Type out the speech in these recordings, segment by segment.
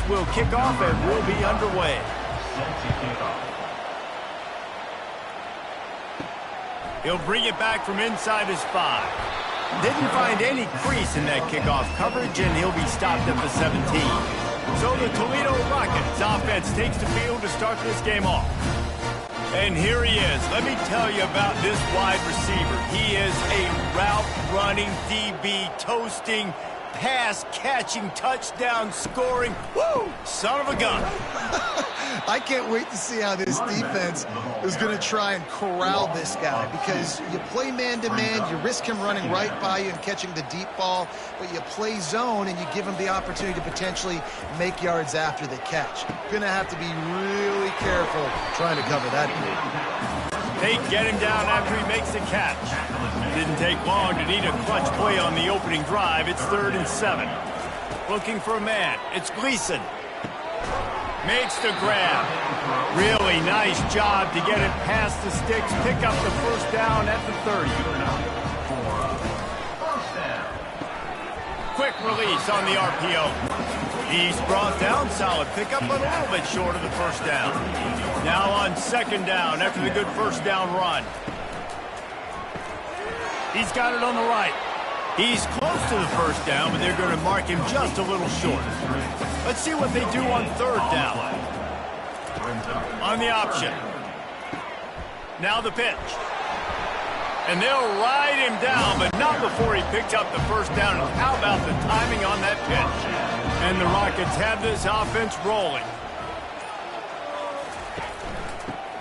will kick off and will be underway. He'll bring it back from inside his 5. Didn't find any crease in that kickoff coverage, and he'll be stopped at the 17. So the Toledo Rockets offense takes the field to start this game off. And here he is. Let me tell you about this wide receiver. He is a route-running DB, toasting, pass-catching, touchdown-scoring, woo, son of a gun. I can't wait to see how this defense is going to try and corral this guy, because you play man-to-man, you risk him running right by you and catching the deep ball, but you play zone and you give him the opportunity to potentially make yards after the catch. Going to have to be really careful trying to cover that. They get him down after he makes the catch. Didn't take long to need a clutch play on the opening drive. It's 3rd and 7. Looking for a man. It's Gleason. Makes the grab. Really nice job to get it past the sticks. Pick up the first down at the 30. Quick release on the RPO. He's brought down, solid pickup, but a little bit short of the first down. Now on 2nd down after the good first down run. He's got it on the right. He's close to the first down, but they're going to mark him just a little short. Let's see what they do on 3rd down. On the option. Now the pitch. And they'll ride him down, but not before he picked up the first down. And how about the timing on that pitch? And the Rockets have this offense rolling.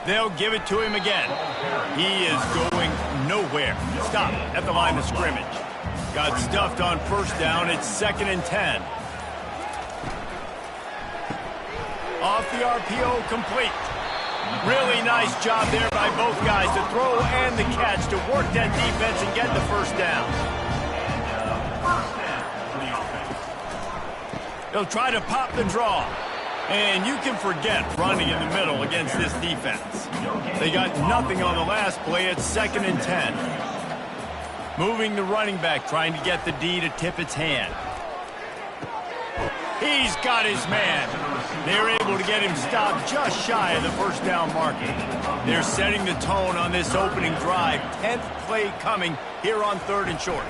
They'll give it to him again. He is going nowhere. Stop at the line of scrimmage. Got stuffed on first down. It's 2nd and 10. Off the RPO, complete. Really nice job there by both guys to throw and the catch to work that defense and get the first down. They'll try to pop the draw. And you can forget running in the middle against this defense. They got nothing on the last play. It's 2nd and 10. Moving the running back, trying to get the D to tip its hand. He's got his man. They're able to get him stopped just shy of the first down marker. They're setting the tone on this opening drive. 10th play coming here on 3rd and short.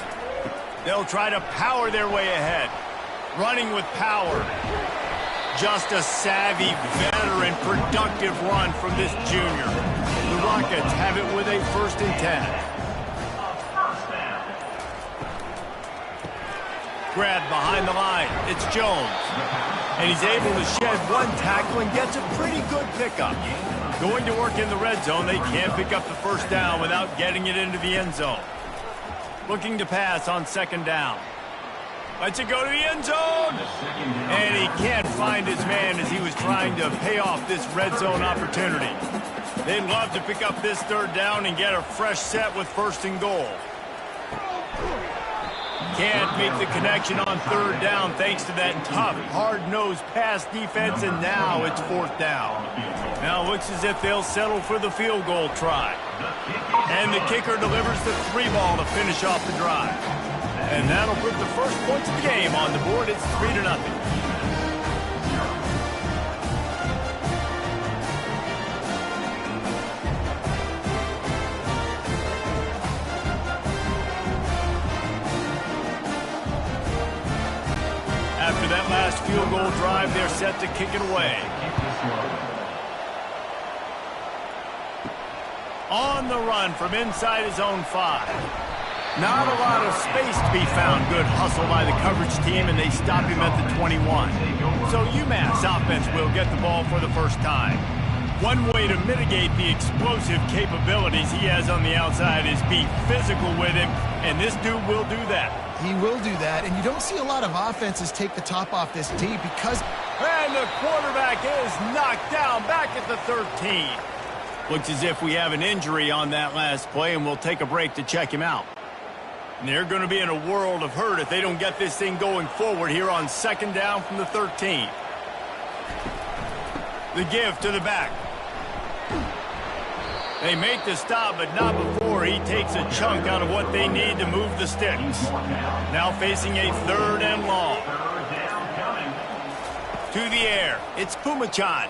They'll try to power their way ahead. Running with power. Just a savvy, veteran, productive run from this junior. The Rockets have it with a 1st and 10. Grab behind the line. It's Jones. And he's able to shed one tackle and gets a pretty good pickup. Going to work in the red zone. They can't pick up the first down without getting it into the end zone. Looking to pass on 2nd down. Lets it go to the end zone. And he can't find his man as he was trying to pay off this red zone opportunity. They'd love to pick up this 3rd down and get a fresh set with 1st and goal. Can't make the connection on 3rd down thanks to that tough, hard-nosed pass defense, and now it's 4th down. Now it looks as if they'll settle for the field goal try. And the kicker delivers the 3-ball to finish off the drive. And that'll put the first points of the game on the board. It's 3-0. After that last field goal drive, they're set to kick it away. On the run from inside his own 5. Not a lot of space to be found. Good hustle by the coverage team, and they stop him at the 21. So UMass offense will get the ball for the first time. One way to mitigate the explosive capabilities he has on the outside is be physical with him, and this dude will do that. He will do that, and you don't see a lot of offenses take the top off this D because... And the quarterback is knocked down back at the 13. Looks as if we have an injury on that last play, and we'll take a break to check him out. And they're going to be in a world of hurt if they don't get this thing going forward here on 2nd down from the 13. The give to the back. They make the stop, but not before he takes a chunk out of what they need to move the sticks. Now facing a 3rd and long. To the air. It's Pumachan.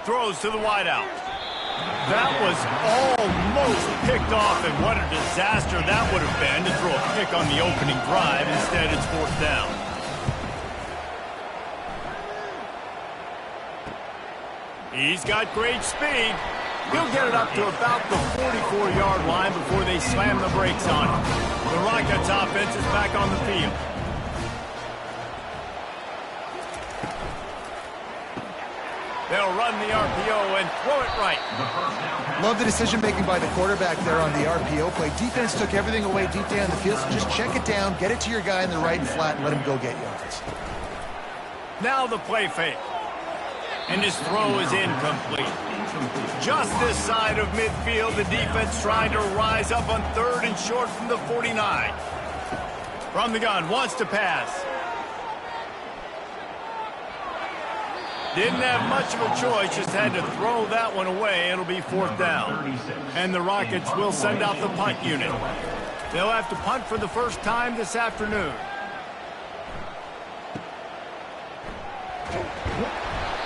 Throws to the wideout. That was almost picked off, and what a disaster that would have been to throw a pick on the opening drive. Instead, it's 4th down. He's got great speed. He'll get it up to about the 44-yard line before they slam the brakes on him. The Rockets offense is back on the field. They'll run the RPO and throw it right. Love the decision-making by the quarterback there on the RPO play. Defense took everything away deep down the field, so just check it down, get it to your guy in the right and flat, and let him go get yards. Now the play fake. And his throw is incomplete. Just this side of midfield, the defense trying to rise up on 3rd and short from the 49. From the gun, wants to pass. Didn't have much of a choice, just had to throw that one away. It'll be 4th down. And the Rockets will send out the punt unit. They'll have to punt for the first time this afternoon.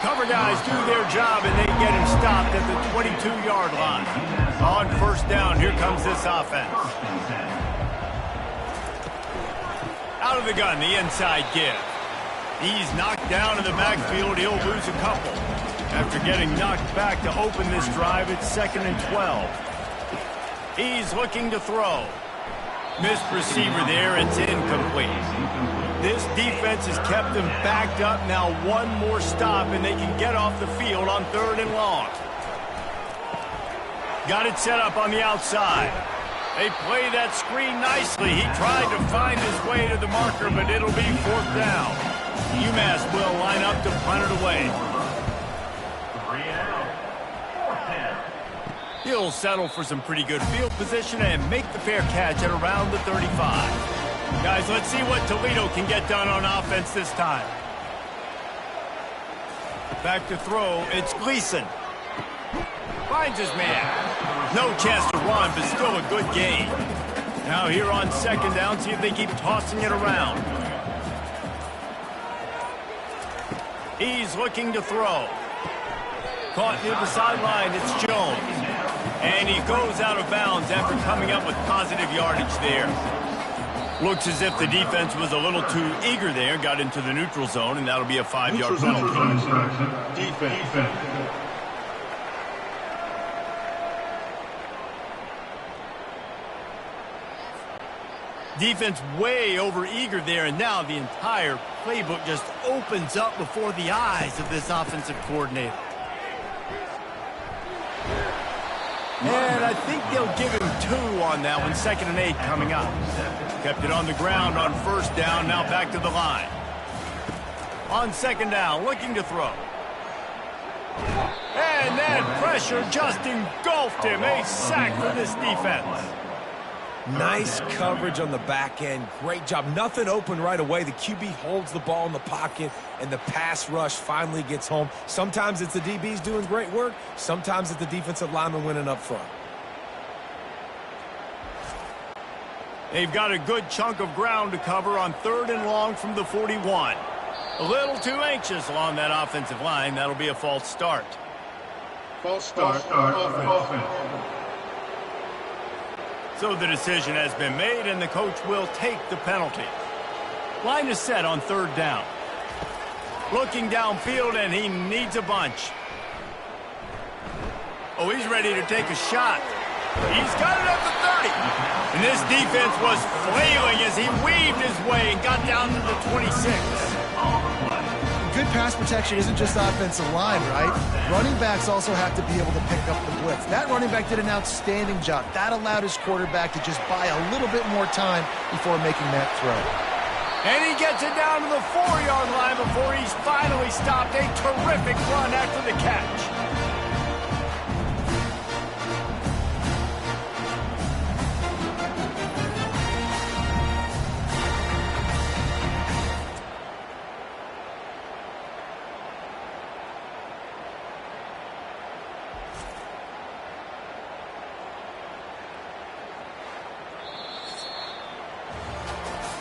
Cover guys do their job, and they get him stopped at the 22-yard line. On 1st down, here comes this offense. Out of the gun, the inside give. He's knocked down in the backfield. He'll lose a couple. After getting knocked back to open this drive, it's 2nd and 12. He's looking to throw. Missed receiver there. It's incomplete. This defense has kept them backed up. Now one more stop, and they can get off the field on 3rd and long. Got it set up on the outside. They play that screen nicely. He tried to find his way to the marker, but it'll be 4th down. UMass will line up to punt it away. He'll settle for some pretty good field position and make the fair catch at around the 35. Guys, let's see what Toledo can get done on offense this time. Back to throw, it's Gleason. Finds his man. No chance to run, but still a good gain. Now here on 2nd down, see if they keep tossing it around. He's looking to throw. Caught near the sideline, it's Jones. And he goes out of bounds after coming up with positive yardage there. Looks as if the defense was a little too eager there, got into the neutral zone, and that'll be a 5-yard penalty. Defense. Defense way over eager there, and now the entire playbook just opens up before the eyes of this offensive coordinator. And I think they'll give him 2 on that one. 2nd and 8 coming up. Kept it on the ground on 1st down, now back to the line. On 2nd down, looking to throw. And that pressure just engulfed him. A sack for this defense. Nice coverage on the back end. Great job. Nothing open right away. The QB holds the ball in the pocket, and the pass rush finally gets home. Sometimes it's the DBs doing great work. Sometimes it's the defensive lineman winning up front. They've got a good chunk of ground to cover on 3rd and long from the 41. A little too anxious along that offensive line. That'll be a false start. False start. Offense. So the decision has been made, and the coach will take the penalty. Line is set on 3rd down. Looking downfield, and he needs a bunch. Oh, he's ready to take a shot. He's got it at the 30. And this defense was flailing as he weaved his way and got down to the 26. Good pass protection isn't just offensive line, right? Running backs also have to be able to pick up the blitz. That running back did an outstanding job. That allowed his quarterback to just buy a little bit more time before making that throw. And he gets it down to the 4-yard line before he's finally stopped. A terrific run after the catch.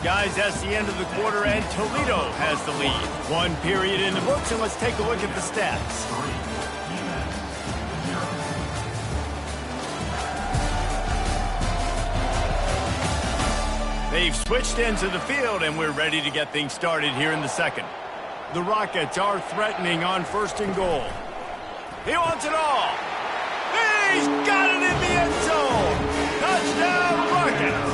Guys, that's the end of the quarter, and Toledo has the lead. One period in the books, and let's take a look at the stats. They've switched into the field, and we're ready to get things started here in the second. The Rockets are threatening on 1st and goal. He wants it all. He's got it in the end zone. Touchdown, Rockets.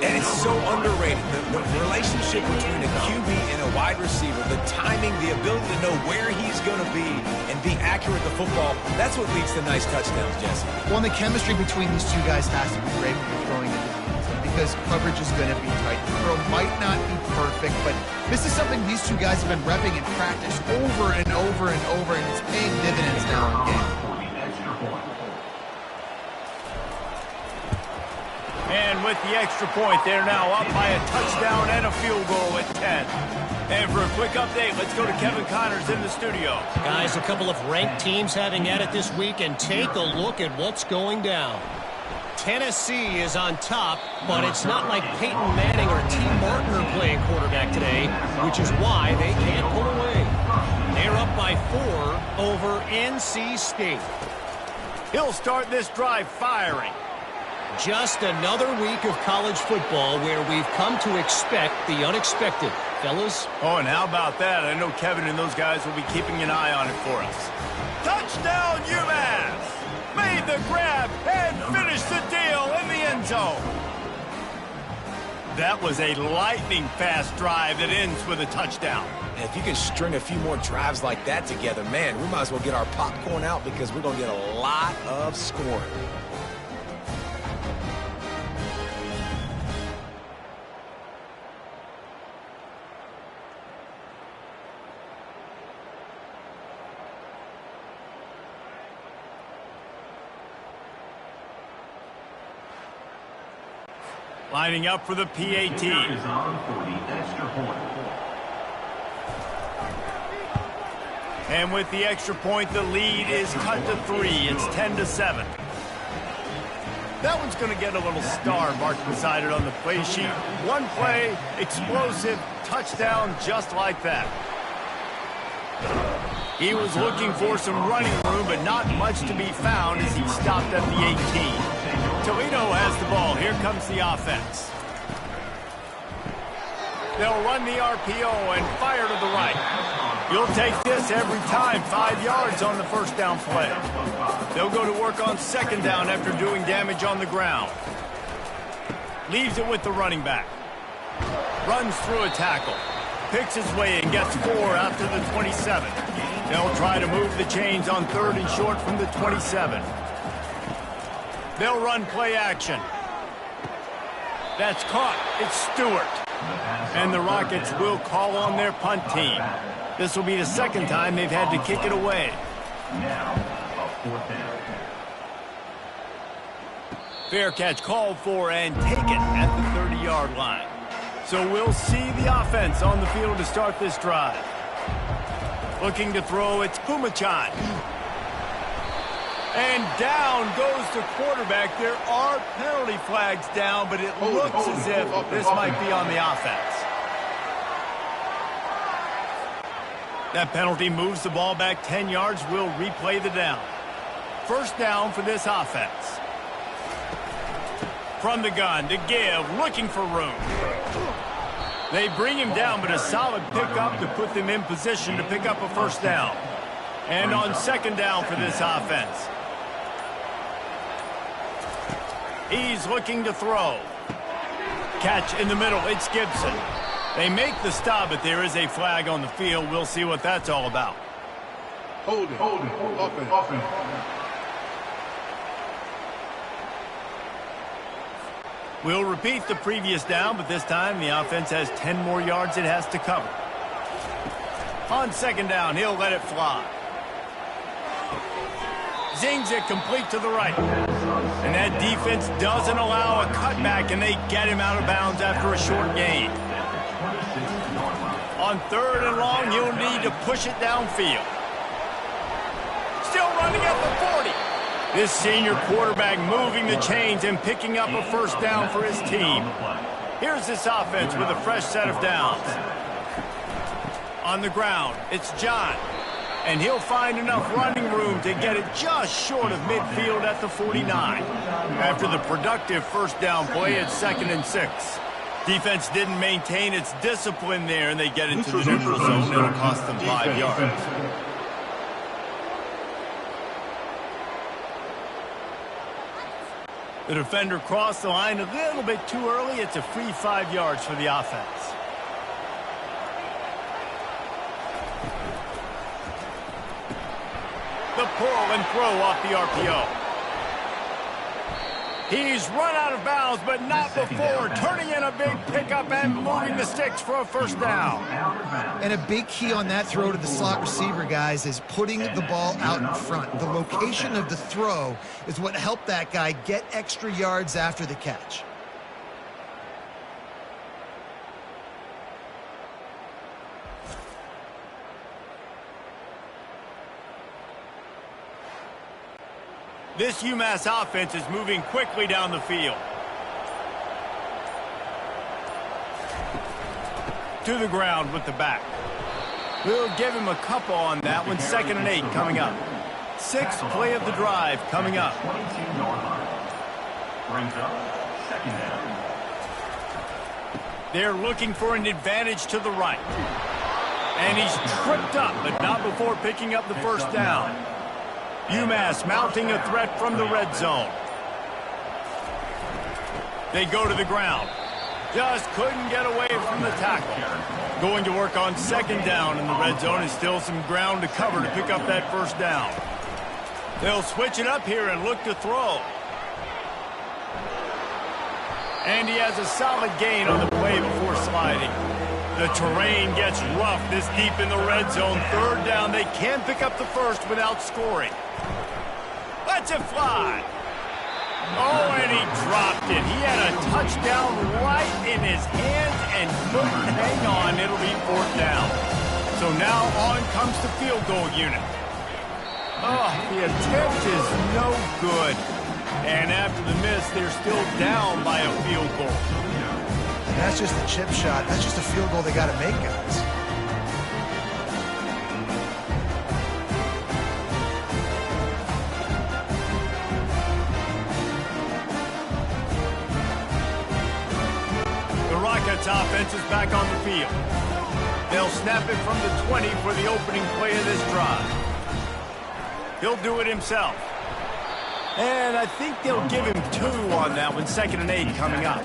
And it's so underrated, the relationship between a QB and a wide receiver, the timing, the ability to know where he's going to be and be accurate with the football, that's what leads to nice touchdowns, Jesse. Well, and the chemistry between these two guys has to be great when you're throwing into the end zone because coverage is going to be tight. The throw might not be perfect, but this is something these two guys have been repping in practice over and over and over, and it's paying dividends now in game. And with the extra point, they're now up by a touchdown and a field goal at 10. And for a quick update, let's go to Kevin Connors in the studio. Guys, a couple of ranked teams having at it this week, and take a look at what's going down. Tennessee is on top, but it's not like Peyton Manning or T. Martin are playing quarterback today, which is why they can't pull away. They're up by 4 over NC State. He'll start this drive firing. Just another week of college football where we've come to expect the unexpected. Fellas? Oh, and how about that? I know Kevin and those guys will be keeping an eye on it for us. Touchdown, UMass! Made the grab and finished the deal in the end zone. That was a lightning-fast drive that ends with a touchdown. And if you can string a few more drives like that together, man, we might as well get our popcorn out because we're going to get a lot of scoring. Lining up for the PAT. And with the extra point, the lead is cut to 3. It's 10-7. That one's going to get a little star marked beside it on the play sheet. One play, explosive, touchdown just like that. He was looking for some running room, but not much to be found as he stopped at the 18. Toledo has the ball. Here comes the offense. They'll run the RPO and fire to the right. You'll take this every time. 5 yards on the first down play. They'll go to work on second down after doing damage on the ground. Leaves it with the running back. Runs through a tackle. Picks his way and gets 4 out to the 27. They'll try to move the chains on 3rd and short from the 27. They'll run play action. That's caught. It's Stewart. And the Rockets will call on their punt team. This will be the second time they've had to kick it away. Fair catch called for and taken at the 30-yard line. So we'll see the offense on the field to start this drive. Looking to throw, it's Pumachan. And down goes the quarterback. There are penalty flags down, but it looks as if this might be on the offense. That penalty moves the ball back 10 yards. We'll replay the down. First down for this offense. From the gun to give, looking for room. They bring him down, but a solid pickup to put them in position to pick up a first down. And on second down for this offense. He's looking to throw. Catch in the middle. It's Gibson. They make the stop, but there is a flag on the field. We'll see what that's all about. Hold it. Offense. We'll repeat the previous down, but this time the offense has 10 more yards it has to cover. On second down, he'll let it fly. Zings it complete to the right. And that defense doesn't allow a cutback, and they get him out of bounds after a short gain. On third and long, he'll need to push it downfield. Still running at the 40. This senior quarterback moving the chains and picking up a first down for his team. Here's this offense with a fresh set of downs. On the ground, it's John. And he'll find enough running room to get it just short of midfield at the 49. After the productive first down play, it's 2nd and 6. Defense didn't maintain its discipline there, and they get into the neutral zone. It'll cost them 5 yards. The defender crossed the line a little bit too early. It's a free 5 yards for the offense. The pull and throw off the RPO. He's run out of bounds, but not before turning in a big pickup and moving the sticks for a first down. And a big key on that throw to the slot receiver, guys, is putting the ball out in front. The location of the throw is what helped that guy get extra yards after the catch. This UMass offense is moving quickly down the field. To the ground with the back. We'll give him a couple on that one. 2nd and 8 coming up. 6th play of the drive coming up. They're looking for an advantage to the right. And he's tripped up, but not before picking up the first down. UMass mounting a threat from the red zone. They go to the ground. Just couldn't get away from the tackle. Going to work on 2nd down in the red zone is still some ground to cover to pick up that first down. They'll switch it up here and look to throw. And he has a solid gain on the play before sliding. The terrain gets rough this deep in the red zone. 3rd down, they can pick up the first without scoring. Let's it fly. Oh, and he dropped it. He had a touchdown right in his hands and couldn't hang on. It'll be 4th down. So now on comes the field goal unit. Oh, the attempt is no good. And after the miss, they're still down by a field goal. And that's just a chip shot. That's just a field goal they got to make, guys. The Rockets offense is back on the field. They'll snap it from the 20 for the opening play of this drive. He'll do it himself. And I think they'll give him 2 on that one. 2nd and 8 coming up.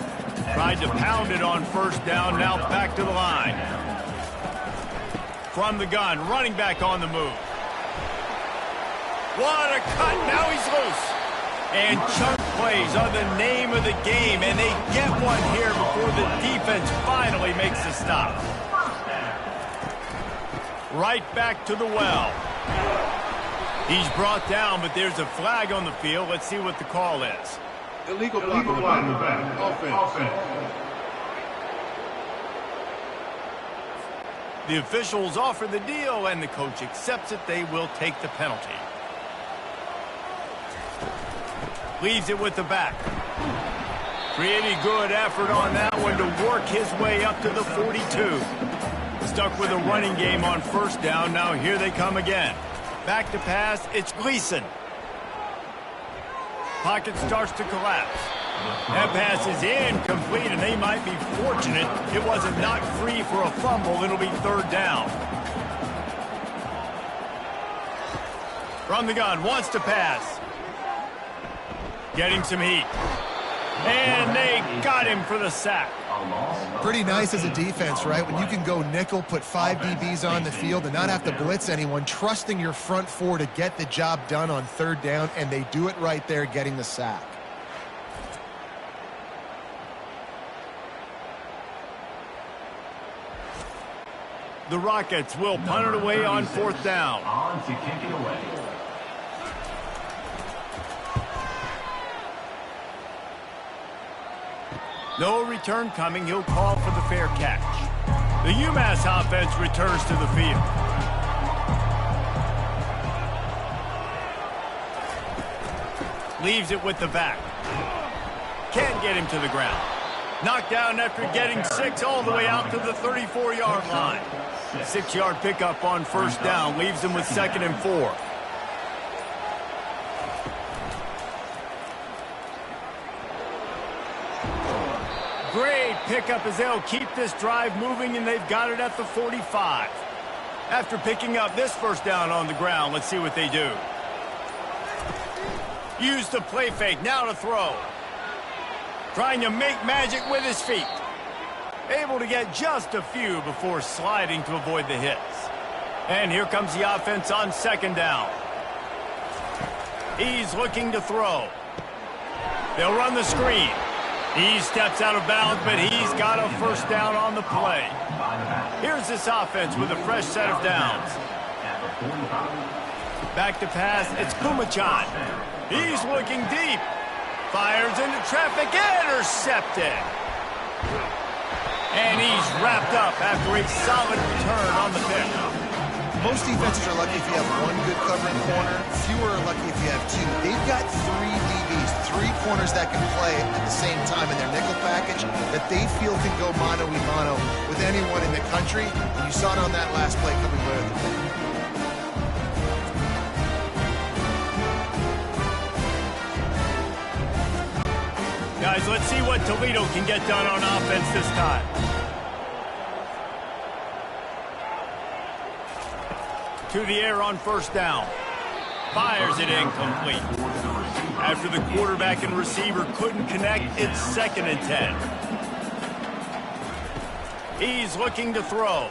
Tried to pound it on first down. Now back to the line. From the gun, running back on the move. What a cut. Now he's loose. And chunk plays are the name of the game, and they get one here before the defense finally makes a stop. Right back to the well. He's brought down, but there's a flag on the field. Let's see what the call is. Illegal block in the back. Offense. The officials offer the deal, and the coach accepts it. They will take the penalty. Leaves it with the back. Pretty good effort on that one to work his way up to the 42. Stuck with a running game on first down. Now here they come again. Back to pass. It's Gleason. Pocket starts to collapse. That pass is incomplete, and they might be fortunate it wasn't knocked free for a fumble. It'll be 3rd down. From the gun, wants to pass. Getting some heat. And they got him for the sack. Pretty nice as a defense, right? When you can go nickel, put 5 DBs on the field and not have to blitz anyone, trusting your front 4 to get the job done on 3rd down, and they do it right there, getting the sack. The Rockets will punt it away on 4th down. On to kick it away. No return coming. He'll call for the fair catch. The UMass offense returns to the field. Leaves it with the back. Can't get him to the ground. Knocked down after getting 6 all the way out to the 34-yard line. 6-yard pickup on first down leaves them with 2nd and 4. Great pickup as they'll keep this drive moving, and they've got it at the 45. After picking up this first down on the ground, let's see what they do. Use the play fake, now to throw. Trying to make magic with his feet. Able to get just a few before sliding to avoid the hits. And here comes the offense on 2nd down. He's looking to throw. They'll run the screen. He steps out of bounds, but he's got a first down on the play. Here's this offense with a fresh set of downs. Back to pass, it's Kumachan. He's looking deep. Fires into traffic, intercepted. And he's wrapped up after a solid return on the pick. Most defenses are lucky if you have one good covering corner. Fewer are lucky if you have 2. They've got 3 DBs, 3 corners that can play at the same time in their nickel package that they feel can go mano-a-mano with anyone in the country. And you saw it on that last play coming away with the pick. Guys, let's see what Toledo can get done on offense this time. To the air on first down. Fires it incomplete. After the quarterback and receiver couldn't connect, it's 2nd and 10. He's looking to throw.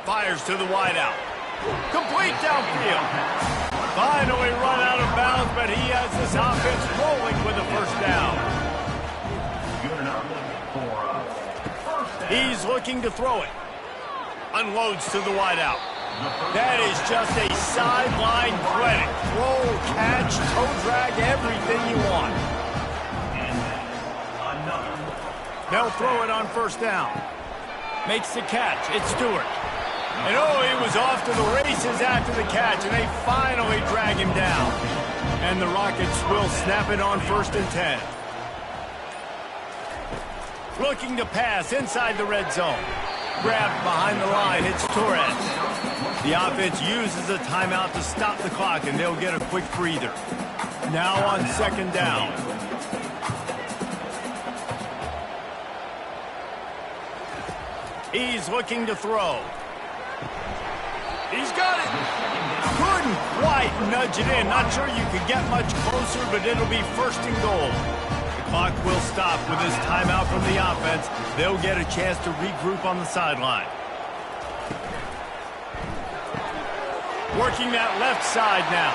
Fires to the wideout. Complete downfield. Finally run out of bounds, but he has this offense rolling with a first down. He's looking to throw it. Unloads to the wideout. That is just a sideline credit. Roll, catch, toe drag, everything you want. They'll throw it on first down. Makes the catch. It's Stewart. And oh, he was off to the races after the catch, and they finally drag him down. And the Rockets will snap it on 1st and 10. Looking to pass inside the red zone. Grabbed behind the line, it's Torres. The offense uses a timeout to stop the clock, and they'll get a quick breather. Now on 2nd down. He's looking to throw. He's got it. Couldn't quite nudge it in. Not sure you could get much closer, but it'll be 1st and goal. Clock will stop with this timeout from the offense. They'll get a chance to regroup on the sideline. Working that left side now.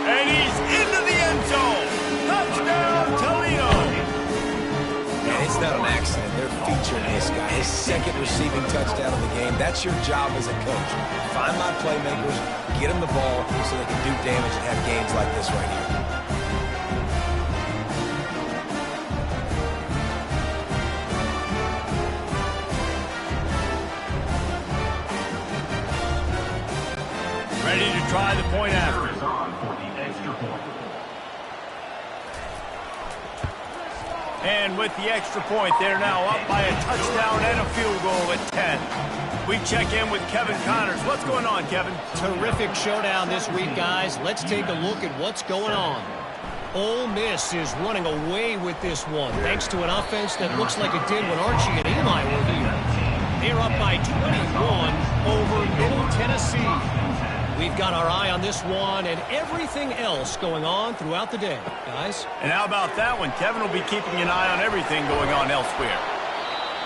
And he's into the end zone. Touchdown, Toledo. And it's not an accident. They're featuring this guy. His 2nd receiving touchdown of the game. That's your job as a coach. Find my playmakers, get them the ball so they can do damage and have games like this right here. Ready to try the point after. And with the extra point, they're now up by a touchdown and a field goal at 10. We check in with Kevin Connors. What's going on, Kevin? Terrific showdown this week, guys. Let's take a look at what's going on. Ole Miss is running away with this one, thanks to an offense that looks like it did when Archie and Eli were here. They're up by 21 over Middle Tennessee. We've got our eye on this one and everything else going on throughout the day, guys. And how about that one? Kevin will be keeping an eye on everything going on elsewhere.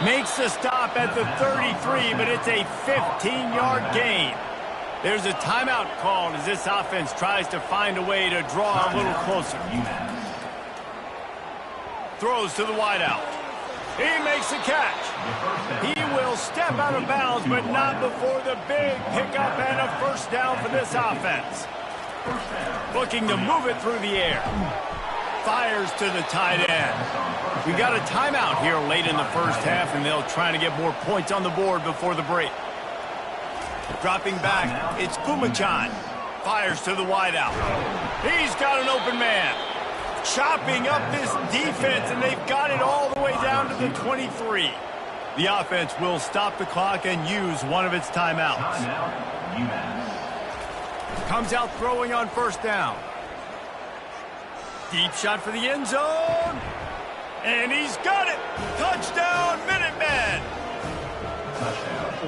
Makes the stop at the 33, but it's a 15-yard gain. There's a timeout called as this offense tries to find a way to draw a little closer. Throws to the wideout. He makes the catch. He will step out of bounds, but not before the big pickup and a first down for this offense. Looking to move it through the air. Fires to the tight end. We got a timeout here late in the first half, and they'll try to get more points on the board before the break. Dropping back, it's Kumachan. Fires to the wideout. He's got an open man. chopping up this defense, and they've got it all the way down to the 23. The offense will stop the clock and use one of its timeouts. Comes out throwing on first down. Deep shot for the end zone. And he's got it. Touchdown, Minutemen.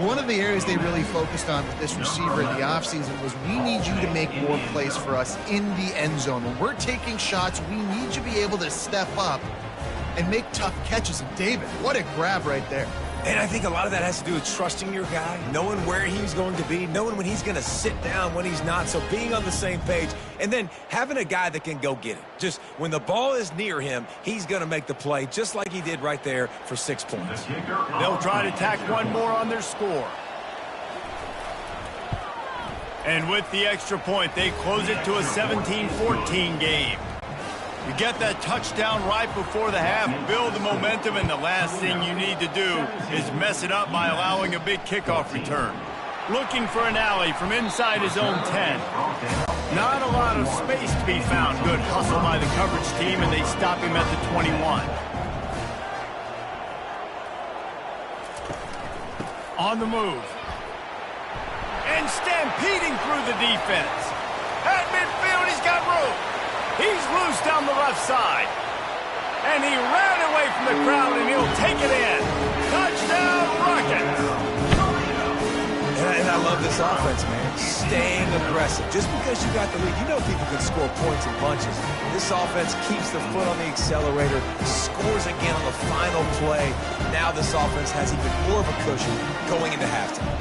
One of the areas they really focused on with this receiver in the offseason was we need you to make more plays for us in the end zone. When we're taking shots, we need you to be able to step up and make tough catches. And David, what a grab right there. And I think a lot of that has to do with trusting your guy, knowing where he's going to be, knowing when he's going to sit down, when he's not, so being on the same page, and then having a guy that can go get it. Just when the ball is near him, he's going to make the play, just like he did right there for 6 points. They'll try to tack one more on their score. And with the extra point, they close it to a 17-14 game. You get that touchdown right before the half, build the momentum, and the last thing you need to do is mess it up by allowing a big kickoff return. Looking for an alley from inside his own 10. Not a lot of space to be found. Good hustle by the coverage team, and they stop him at the 21. On the move. And stampeding through the defense. At midfield, he's got room. He's loose down the left side. And he ran away from the crowd, and he'll take it in. Touchdown, Rockets! And I love this offense, man. Staying aggressive. Just because you got the lead, you know people can score points in bunches. This offense keeps the foot on the accelerator, scores again on the final play. Now this offense has even more of a cushion going into halftime.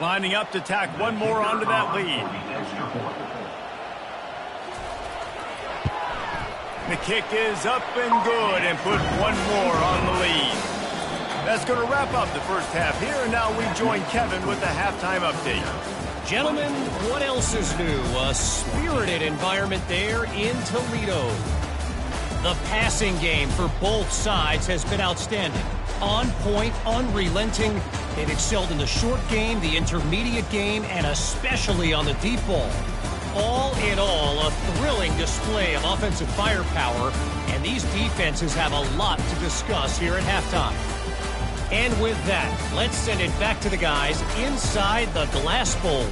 Lining up to tack one more onto that lead. The kick is up and good, and put one more on the lead. That's going to wrap up the first half here, and now we join Kevin with the halftime update. Gentlemen, what else is new? A spirited environment there in Toledo. The passing game for both sides has been outstanding. On point, unrelenting. They've excelled in the short game, the intermediate game, and especially on the deep ball. All in all, a thrilling display of offensive firepower, and these defenses have a lot to discuss here at halftime. And with that, let's send it back to the guys inside the glass bowl.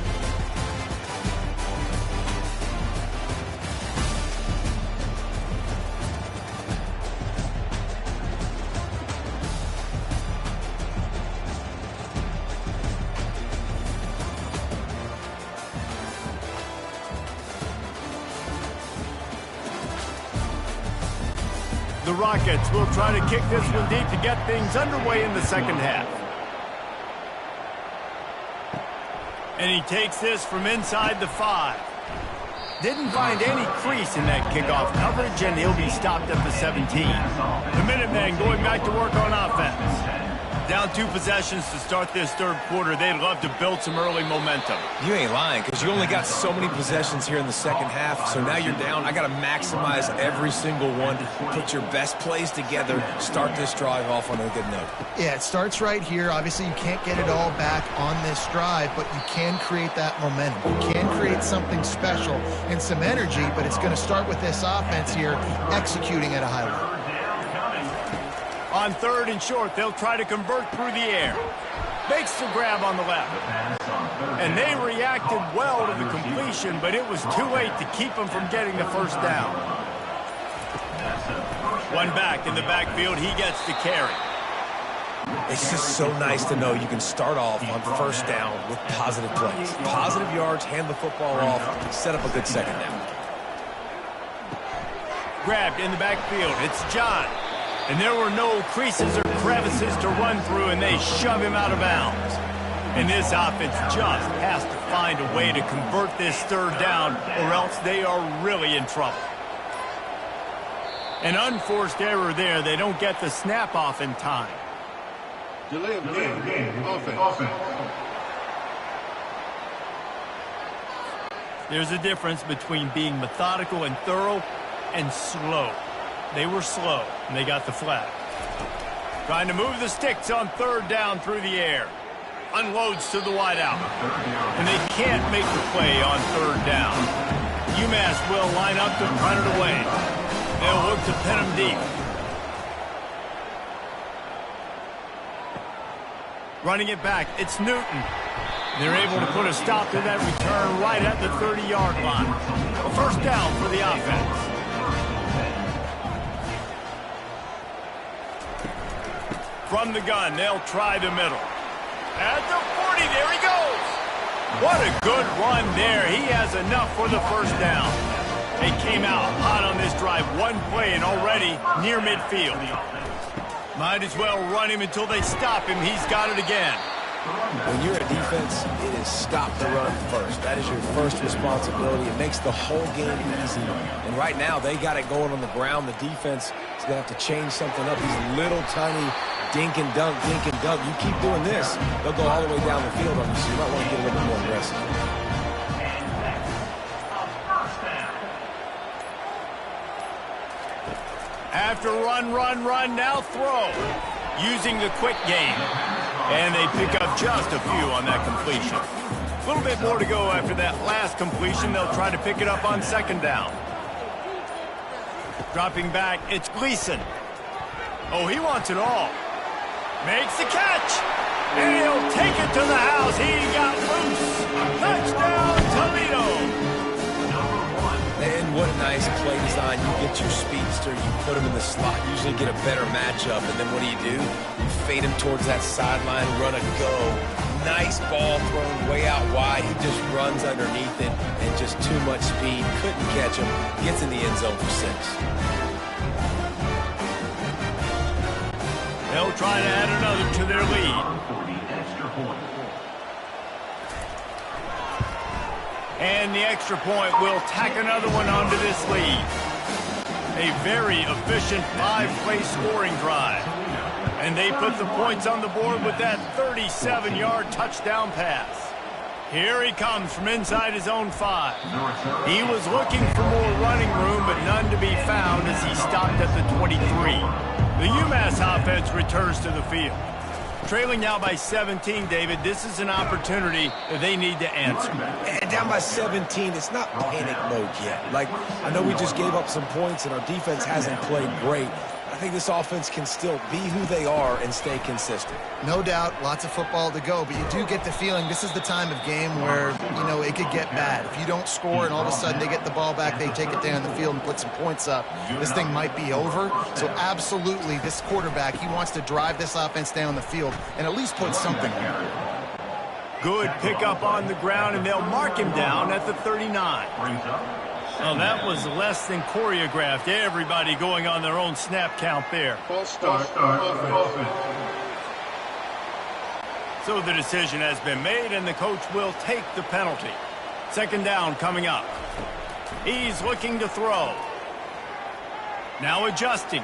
The Rockets will try to kick this one deep to get things underway in the second half. And he takes this from inside the 5. Didn't find any crease in that kickoff coverage, and he'll be stopped at the 17. The Minutemen going back to work on offense. Down 2 possessions to start this third quarter. They'd love to build some early momentum. You ain't lying, because you only got so many possessions here in the second half, so now you're down. I got to maximize every single one. Put your best plays together. Start this drive off on a good note. Yeah, it starts right here. Obviously, you can't get it all back on this drive, but you can create that momentum. You can create something special and some energy, but it's going to start with this offense here executing at a high level. On third and short, they'll try to convert through the air. Makes the grab on the left. And they reacted well to the completion, but it was too late to keep them from getting the first down. One back in the backfield, he gets the carry. It's just so nice to know you can start off on first down with positive plays. Positive yards, hand the football off, set up a good second down. Grabbed in the backfield, it's John. And there were no creases or crevices to run through, and they shove him out of bounds. And this offense just has to find a way to convert this third down, or else they are really in trouble. An unforced error there. They don't get the snap off in time. Delay of game. Offense. There's a difference between being methodical and thorough and slow. They were slow, and they got the flag. Trying to move the sticks on third down through the air. Unloads to the wideout. And they can't make the play on third down. UMass will line up to run it away. They'll look to pin them deep. Running it back, it's Newton. They're able to put a stop to that return right at the 30-yard line. A first down for the offense. From the gun, they'll try the middle. At the 40, there he goes. What a good run there. He has enough for the first down. They came out hot on this drive. One play and already near midfield. Might as well run him until they stop him. He's got it again. When you're a defense, it is stop the run first. That is your first responsibility. It makes the whole game easy. And right now, they got it going on the ground. The defense is going to have to change something up. These little tiny dink and dunk, dink and dunk. You keep doing this, they'll go all the way down the field on you, so you might want to get a little bit more aggressive. After run, now throw. Using the quick game. And they pick up just a few on that completion. A little bit more to go after that last completion. They'll try to pick it up on second down. Dropping back, it's Gleason. Oh, he wants it all. Makes the catch. And he'll take it to the house. He got loose. Touchdown, Toledo. And what nice play design. You get your speedster, you put him in the slot, usually get a better matchup, and then what do? You fade him towards that sideline, run a go. Nice ball thrown way out wide. He just runs underneath it, and just too much speed. Couldn't catch him. Gets in the end zone for 6. They'll try to add another to their lead. And the extra point will tack another one onto this lead. A very efficient 5-play scoring drive. And they put the points on the board with that 37-yard touchdown pass. Here he comes from inside his own 5. He was looking for more running room, but none to be found as he stopped at the 23. The UMass offense returns to the field. Trailing now by 17, David. This is an opportunity that they need to answer. And down by 17, it's not panic mode yet. Like, I know we just gave up some points and our defense hasn't played great. I think this offense can still be who they are and stay consistent. No doubt, lots of football to go, but you do get the feeling this is the time of game where, it could get bad. If you don't score and all of a sudden they get the ball back, they take it down the field and put some points up, this thing might be over. So absolutely, this quarterback, he wants to drive this offense down the field and at least put something on. Good pickup on the ground, and they'll mark him down at the 39. Well, that was less than choreographed. Everybody going on their own snap count there. False start. Offense. So the decision has been made, and the coach will take the penalty. Second down coming up. He's looking to throw. Now adjusting.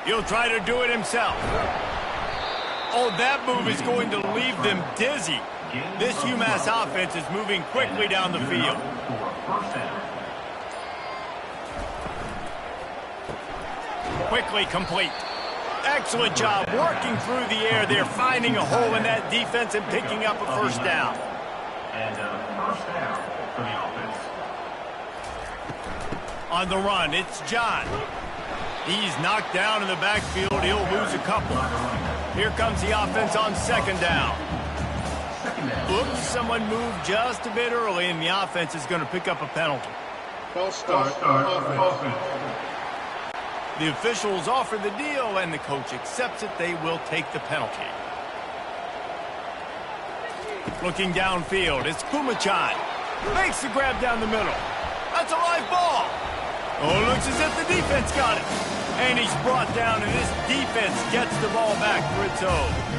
He'll try to do it himself. Oh, that move is going to leave them dizzy. This UMass offense is moving quickly down the field. Quickly complete. Excellent job working through the air. They're finding a hole in that defense and picking up a first down. And first down for the offense. On the run, it's John. He's knocked down in the backfield. He'll lose a couple. Here comes the offense on second down. Oops, someone moved just a bit early, and the offense is going to pick up a penalty. False start. Offense. The officials offer the deal, and the coach accepts it. They will take the penalty. Looking downfield, it's Kumachan. Makes the grab down the middle. That's a live ball. Oh, looks as if the defense got it. And he's brought down, and this defense gets the ball back for its own.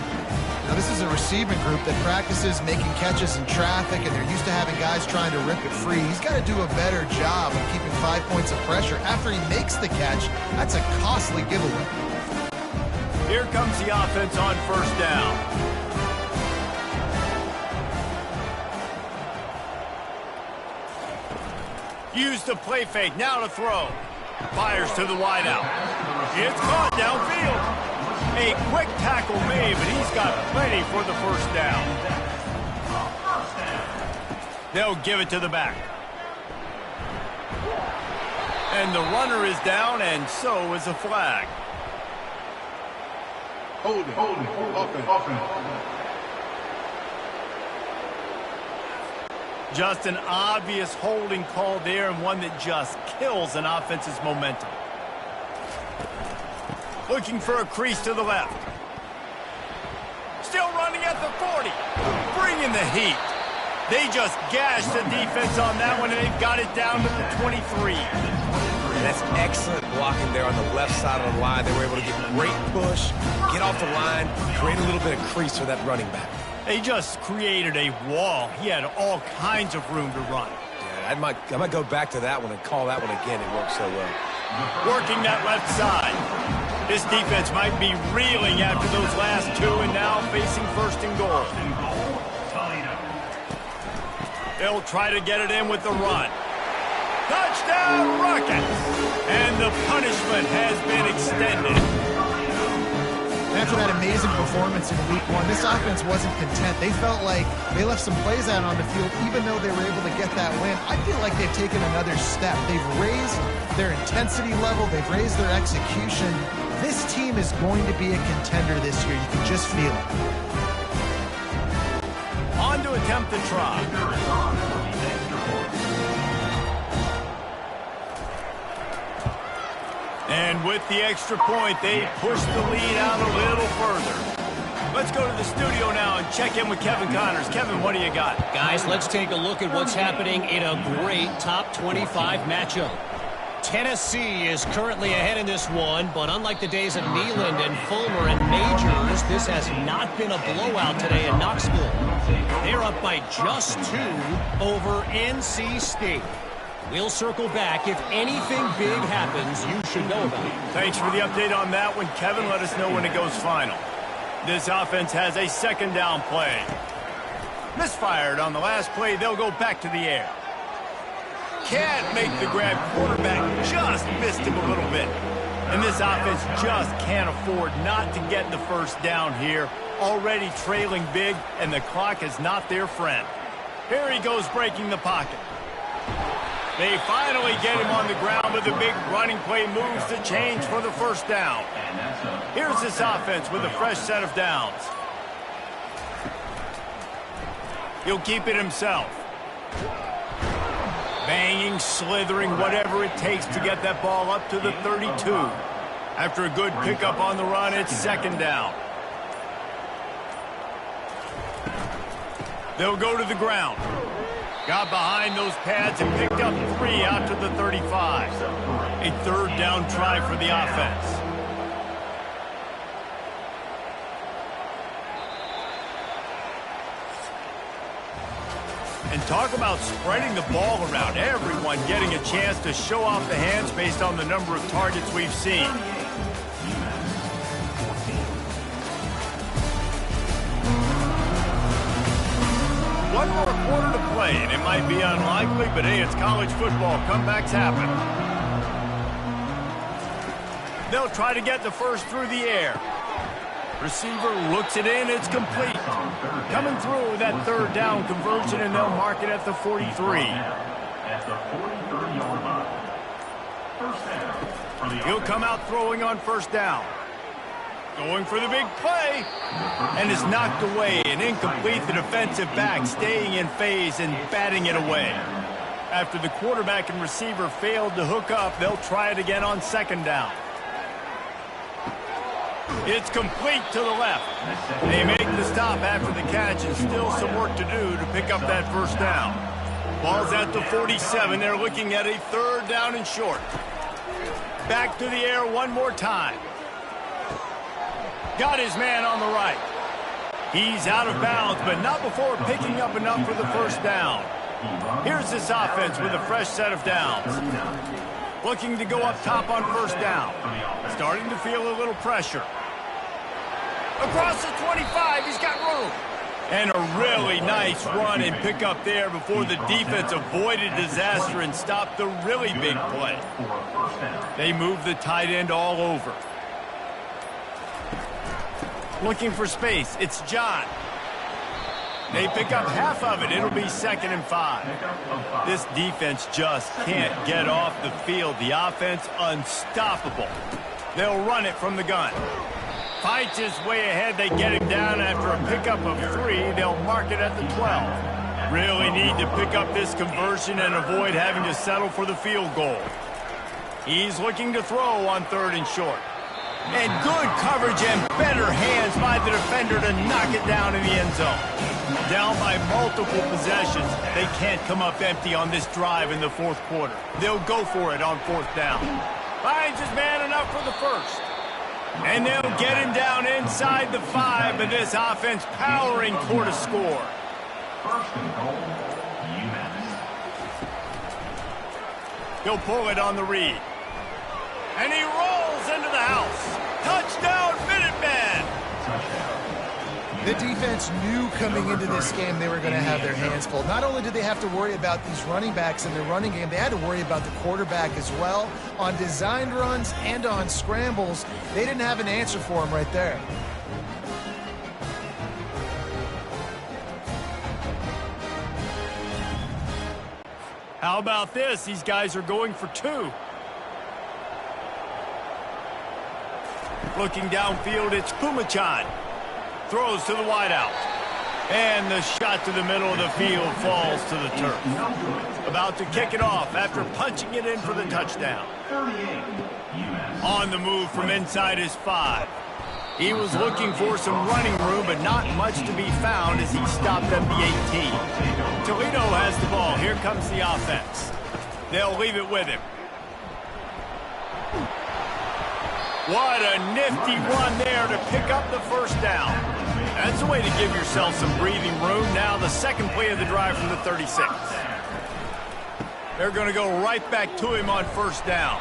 Now, this is a receiving group that practices making catches in traffic, and they're used to having guys trying to rip it free. He's got to do a better job of keeping 5 points of pressure. After he makes the catch, that's a costly giveaway. Here comes the offense on first down. Use the play fake, now to throw. Fires to the wideout. It's caught downfield. A quick tackle made, but he's got plenty for the first down. They'll give it to the back. And the runner is down, and so is a flag. Holding. Offense. Just an obvious holding call there, and one that just kills an offense's momentum. Looking for a crease to the left. Still running at the 40. Bringing the heat. They just gashed the defense on that one, and they've got it down to the 23. That's excellent blocking there on the left side of the line. They were able to get great push, get off the line, create a little bit of crease for that running back. They just created a wall. He had all kinds of room to run. Yeah, I might go back to that one and call that one again. It worked so well. Working that left side. This defense might be reeling after those last two, and now facing first and goal. They'll try to get it in with the run. Touchdown, Rockets! And the punishment has been extended. After that amazing performance in Week 1, this offense wasn't content. They felt like they left some plays out on the field, even though they were able to get that win. I feel like they've taken another step. They've raised their intensity level. They've raised their execution. This team is going to be a contender this year. You can just feel it. On to attempt the try. And with the extra point, they push the lead out a little further. Let's go to the studio now and check in with Kevin Connors. Kevin, what do you got? Guys, let's take a look at what's happening in a great top 25 matchup. Tennessee is currently ahead in this one, but unlike the days of Neyland and Fulmer and Majors, this has not been a blowout today in Knoxville. They're up by just 2 over NC State. We'll circle back. If anything big happens, you should know about it. Thanks for the update on that one, Kevin. Let us know when it goes final. This offense has a second down play. Misfired on the last play. They'll go back to the air. Can't make the grab. Quarterback just missed him a little bit. And this offense just can't afford not to get the first down here. Already trailing big, and the clock is not their friend. Here he goes breaking the pocket. They finally get him on the ground, but the big running play moves the change for the first down. Here's this offense with a fresh set of downs. He'll keep it himself. Banging, slithering, whatever it takes to get that ball up to the 32. After a good pickup on the run, it's second down. They'll go to the ground. Got behind those pads and picked up 3 out to the 35. A third down try for the offense. And talk about spreading the ball around. Everyone getting a chance to show off the hands based on the number of targets we've seen. One more quarter to play, and it might be unlikely, but hey, it's college football. Comebacks happen. They'll try to get the first through the air. Receiver looks it in. It's complete. Coming through that third down conversion, and they'll mark it at the 43. He'll come out throwing on first down. Going for the big play, and is knocked away and incomplete. The defensive back staying in phase and batting it away. After the quarterback and receiver failed to hook up, they'll try it again on second down. It's complete to the left. They make the stop after the catch, and still some work to do to pick up that first down. Ball's at the 47. They're looking at a third down and short. Back to the air one more time. Got his man on the right. He's out of bounds, but not before picking up enough for the first down. Here's this offense with a fresh set of downs. Looking to go up top on first down. Starting to feel a little pressure. Across the 25, he's got room. And a really nice run and pick up there before the defense avoided disaster and stopped the really big play. They move the tight end all over. Looking for space. It's John. They pick up half of it. It'll be 2nd and 5. This defense just can't get off the field. The offense unstoppable. They'll run it from the gun. Fights his way ahead. They get him down after a pickup of 3. They'll mark it at the 12. Really need to pick up this conversion and avoid having to settle for the field goal. He's looking to throw on 3rd and short. And good coverage and better hands by the defender to knock it down in the end zone. Down by multiple possessions. They can't come up empty on this drive in the 4th quarter. They'll go for it on 4th down. Finds his man enough for the 1st. And they'll get him down inside the 5, but this offense powering toward a score. 1st and goal, UMass. He'll pull it on the read. And he rolls into the house. Touchdown, Minutemen! The defense knew coming into this game they were going to have their hands full. Not only did they have to worry about these running backs in their running game, they had to worry about the quarterback as well. On designed runs and on scrambles, they didn't have an answer for him right there. How about this? These guys are going for 2. Looking downfield, it's Pumachan. Throws to the wideout. And the shot to the middle of the field falls to the turf. About to kick it off after punching it in for the touchdown. 38, UMass. On the move from inside his 5. He was looking for some running room, but not much to be found as he stopped at the 18. Toledo has the ball. Here comes the offense. They'll leave it with him. What a nifty run there to pick up the 1st down. That's a way to give yourself some breathing room. Now the 2nd play of the drive from the 36. They're going to go right back to him on 1st down.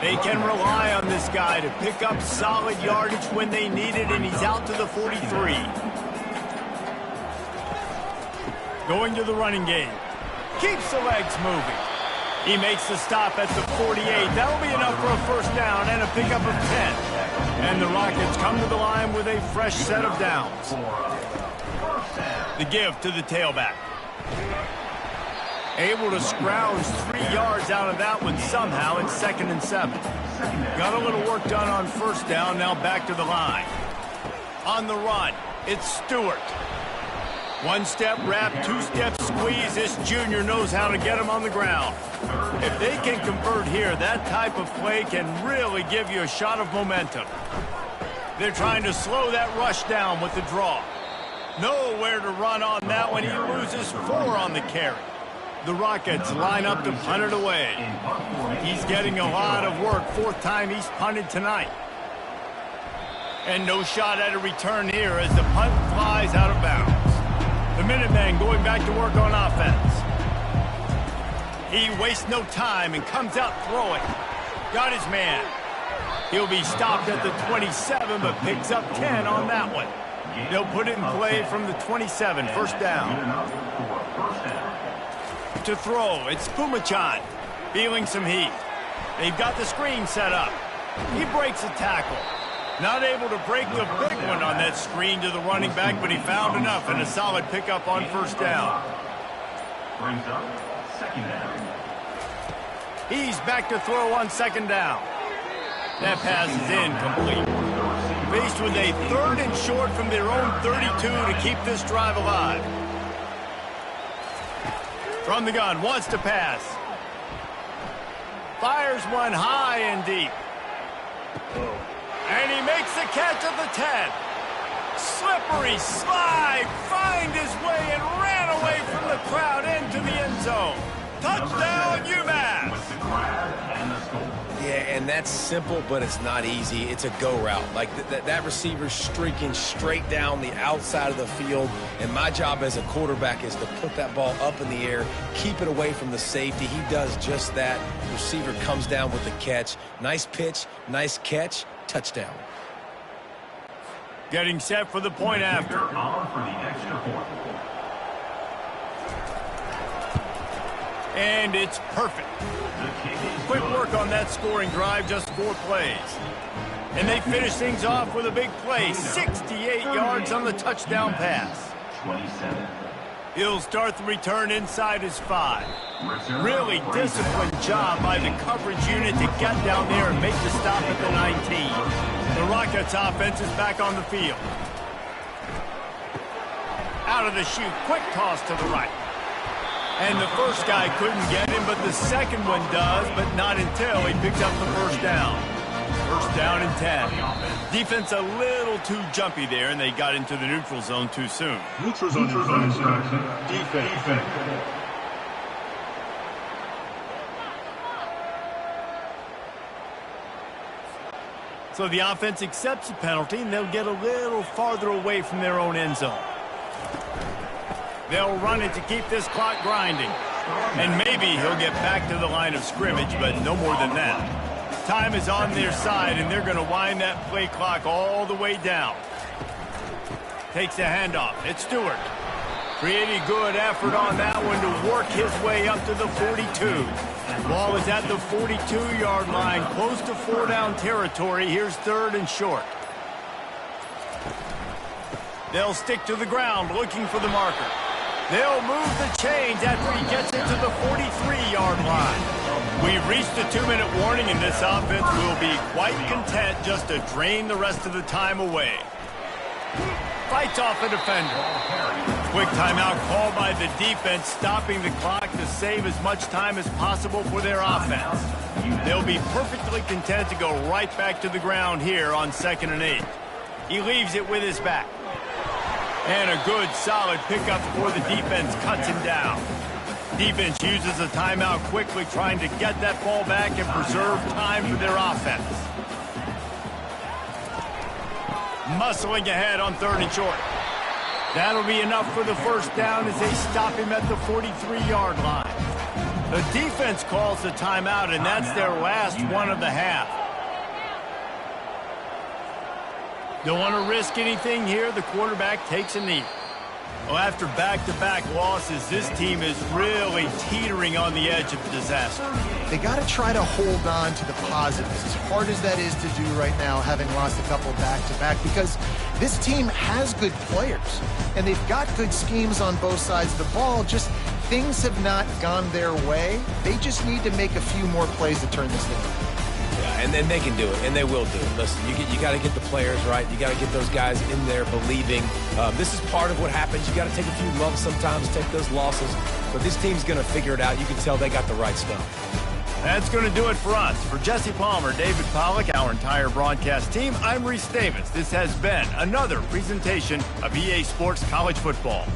They can rely on this guy to pick up solid yardage when they need it, and he's out to the 43. Going to the running game. Keeps the legs moving. He makes the stop at the 48. That'll be enough for a 1st down and a pickup of 10. And the Rockets come to the line with a fresh set of downs. The give to the tailback. Able to scrounge 3 yards out of that one somehow. It's 2nd and 7. Got a little work done on 1st down. Now back to the line. On the run, it's Stewart. 1-step wrap, 2-step squeeze. This junior knows how to get him on the ground. If they can convert here, that type of play can really give you a shot of momentum. They're trying to slow that rush down with the draw. Nowhere to run on that one. He loses 4 on the carry. The Rockets line up to punt it away. He's getting a lot of work. 4th time he's punted tonight. And no shot at a return here as the punt flies out of bounds. The Minutemen going back to work on offense. He wastes no time and comes out throwing. Got his man. He'll be stopped at the 27, but picks up 10 on that one. They'll put it in play from the 27, 1st down. To throw, it's Pumachan, feeling some heat. They've got the screen set up. He breaks a tackle. Not able to break the big one on that screen to the running back, but he found enough and a solid pickup on 1st down. Brings up 2nd down. He's back to throw on 2nd down. That pass is incomplete. Faced with a 3rd and short from their own 32 to keep this drive alive. From the gun, wants to pass. Fires one high and deep. And he makes the catch at the 10. Slippery slide, find his way and ran away from the crowd into the end zone. Touchdown, UMass! Yeah, and that's simple, but it's not easy. It's a go route. Like that receiver's streaking straight down the outside of the field, and my job as a quarterback is to put that ball up in the air, keep it away from the safety. He does just that. Receiver comes down with the catch. Nice pitch, nice catch, touchdown. Getting set for the point after. On for the extra And it's perfect. Quick work on that scoring drive, just 4 plays. And they finish things off with a big play, 68 yards on the touchdown pass. 27. He'll start the return inside his 5. Really disciplined job by the coverage unit to get down there and make the stop at the 19. The Rockets offense is back on the field. Out of the chute, quick toss to the right. And the first guy couldn't get him, but the second one does, but not until he picks up the first down. First down and 10. Defense a little too jumpy there, and they got into the neutral zone too soon. Neutral zone defense. So the offense accepts the penalty, and they'll get a little farther away from their own end zone. They'll run it to keep this clock grinding. And maybe he'll get back to the line of scrimmage, but no more than that. Time is on their side, and they're going to wind that play clock all the way down. Takes the handoff. It's Stewart. Pretty good effort on that one to work his way up to the 42. Ball is at the 42-yard line, close to 4-down territory. Here's 3rd and short. They'll stick to the ground looking for the marker. They'll move the chains after he gets into the 43-yard line. We've reached the 2-minute warning, and this offense will be quite content just to drain the rest of the time away. Fights off a defender. Quick timeout called by the defense, stopping the clock to save as much time as possible for their offense. They'll be perfectly content to go right back to the ground here on 2nd and 8. He leaves it with his back. And a good, solid pickup before the defense cuts him down. Defense uses a timeout quickly, trying to get that ball back and preserve time for their offense. Muscling ahead on 3rd and short. That'll be enough for the first down as they stop him at the 43-yard line. The defense calls the timeout, and that's their last one of the half. Don't want to risk anything here. The quarterback takes a knee. Well, after back-to-back losses, this team is really teetering on the edge of disaster. They got to try to hold on to the positives, as hard as that is to do right now, having lost a couple back-to-back, because this team has good players, and they've got good schemes on both sides of the ball. Just things have not gone their way. They just need to make a few more plays to turn this thing around. Yeah, and then they can do it, and they will do it. Listen, you got to get the players right. You got to get those guys in there believing. This is part of what happens. You got to take a few lumps sometimes, take those losses. But this team's going to figure it out. You can tell they got the right stuff. That's going to do it for us. For Jesse Palmer, David Pollack, our entire broadcast team, I'm Reese Davis. This has been another presentation of EA Sports College Football.